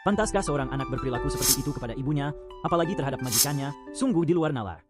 Pantaskah seorang anak berperilaku seperti itu kepada ibunya, apalagi terhadap majikannya? Sungguh di luar nalar.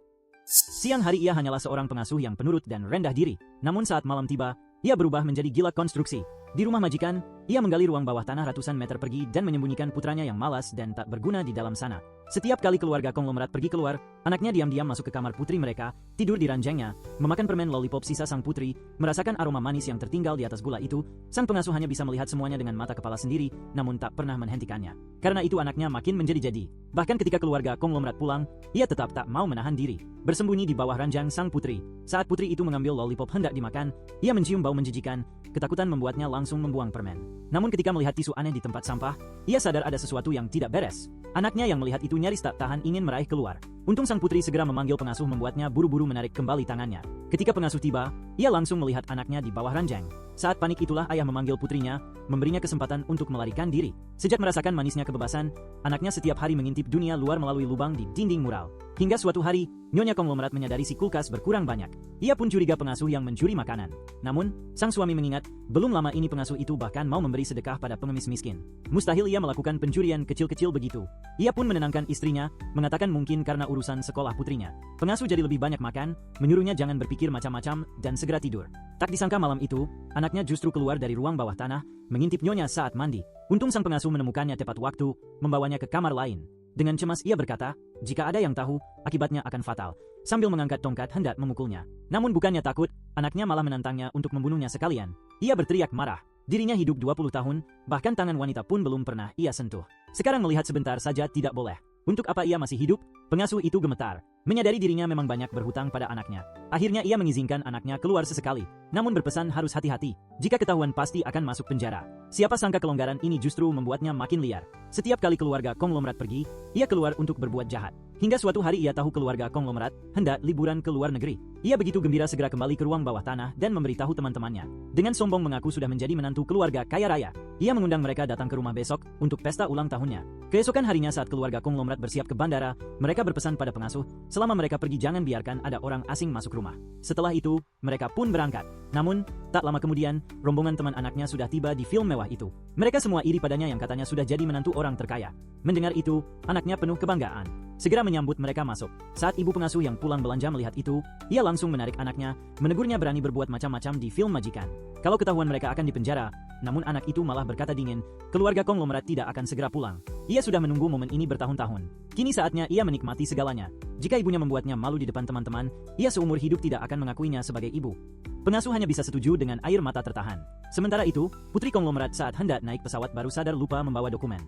Siang hari ia hanyalah seorang pengasuh yang penurut dan rendah diri. Namun saat malam tiba, ia berubah menjadi gila konstruksi. Di rumah majikan, ia menggali ruang bawah tanah ratusan meter pergi dan menyembunyikan putranya yang malas dan tak berguna di dalam sana. Setiap kali keluarga konglomerat pergi keluar, anaknya diam-diam masuk ke kamar putri mereka, tidur di ranjangnya, memakan permen lollipop sisa sang putri, merasakan aroma manis yang tertinggal di atas gula itu. Sang pengasuh hanya bisa melihat semuanya dengan mata kepala sendiri, namun tak pernah menghentikannya. Karena itu anaknya makin menjadi-jadi. Bahkan ketika keluarga konglomerat pulang, ia tetap tak mau menahan diri, bersembunyi di bawah ranjang sang putri. Saat putri itu mengambil lollipop hendak dimakan, ia mencium bau menjijikan. Ketakutan membuatnya langsung membuang permen. Namun ketika melihat tisu aneh di tempat sampah, ia sadar ada sesuatu yang tidak beres. Anaknya yang melihat itu nyaris tak tahan ingin meraih keluar. Untung sang putri segera memanggil pengasuh membuatnya buru-buru menarik kembali tangannya. Ketika pengasuh tiba, ia langsung melihat anaknya di bawah ranjang. Saat panik itulah ayah memanggil putrinya, memberinya kesempatan untuk melarikan diri. Sejak merasakan manisnya kebebasan, anaknya setiap hari mengintip dunia luar melalui lubang di dinding mural. Hingga suatu hari, Nyonya Konglomerat menyadari si kulkas berkurang banyak. Ia pun curiga pengasuh yang mencuri makanan. Namun, sang suami mengingat, belum lama ini pengasuh itu bahkan mau memberi sedekah pada pengemis miskin. Mustahil ia melakukan pencurian kecil-kecil begitu. Ia pun menenangkan istrinya, mengatakan mungkin karena urusan sekolah putrinya. Pengasuh jadi lebih banyak makan, menyuruhnya jangan berpikir macam-macam, dan segera tidur. Tak disangka malam itu, anaknya justru keluar dari ruang bawah tanah, mengintip Nyonya saat mandi. Untung sang pengasuh menemukannya tepat waktu, membawanya ke kamar lain. Dengan cemas ia berkata, jika ada yang tahu, akibatnya akan fatal. Sambil mengangkat tongkat hendak memukulnya. Namun bukannya takut, anaknya malah menantangnya untuk membunuhnya sekalian. Ia berteriak marah. Dirinya hidup 20 tahun, bahkan tangan wanita pun belum pernah ia sentuh. Sekarang melihat sebentar saja tidak boleh. Untuk apa ia masih hidup? Pengasuh itu gemetar. Menyadari dirinya memang banyak berhutang pada anaknya. Akhirnya ia mengizinkan anaknya keluar sesekali. Namun berpesan harus hati-hati. Jika ketahuan pasti akan masuk penjara. Siapa sangka kelonggaran ini justru membuatnya makin liar. Setiap kali keluarga konglomerat pergi, ia keluar untuk berbuat jahat. Hingga suatu hari ia tahu keluarga konglomerat hendak liburan ke luar negeri. Ia begitu gembira segera kembali ke ruang bawah tanah dan memberitahu teman-temannya. Dengan sombong mengaku sudah menjadi menantu keluarga kaya raya. Ia mengundang mereka datang ke rumah besok untuk pesta ulang tahunnya. Keesokan harinya saat keluarga konglomerat bersiap ke bandara, mereka berpesan pada pengasuh, selama mereka pergi jangan biarkan ada orang asing masuk rumah. Setelah itu, mereka pun berangkat. Namun, tak lama kemudian, rombongan teman anaknya sudah tiba di film mewah itu. Mereka semua iri padanya yang katanya sudah jadi menantu orang terkaya. Mendengar itu, anaknya penuh kebanggaan. Segera menyambut mereka masuk. Saat ibu pengasuh yang pulang belanja melihat itu, ia langsung menarik anaknya, menegurnya berani berbuat macam-macam di film majikan. Kalau ketahuan mereka akan dipenjara, namun anak itu malah berkata dingin, keluarga konglomerat tidak akan segera pulang. Ia sudah menunggu momen ini bertahun-tahun. Kini saatnya ia menikmati segalanya. Jika ibunya membuatnya malu di depan teman-teman, ia seumur hidup tidak akan mengakuinya sebagai ibu. Pengasuh hanya bisa setuju dengan air mata tertahan. Sementara itu, putri konglomerat saat hendak naik pesawat baru sadar lupa membawa dokumen.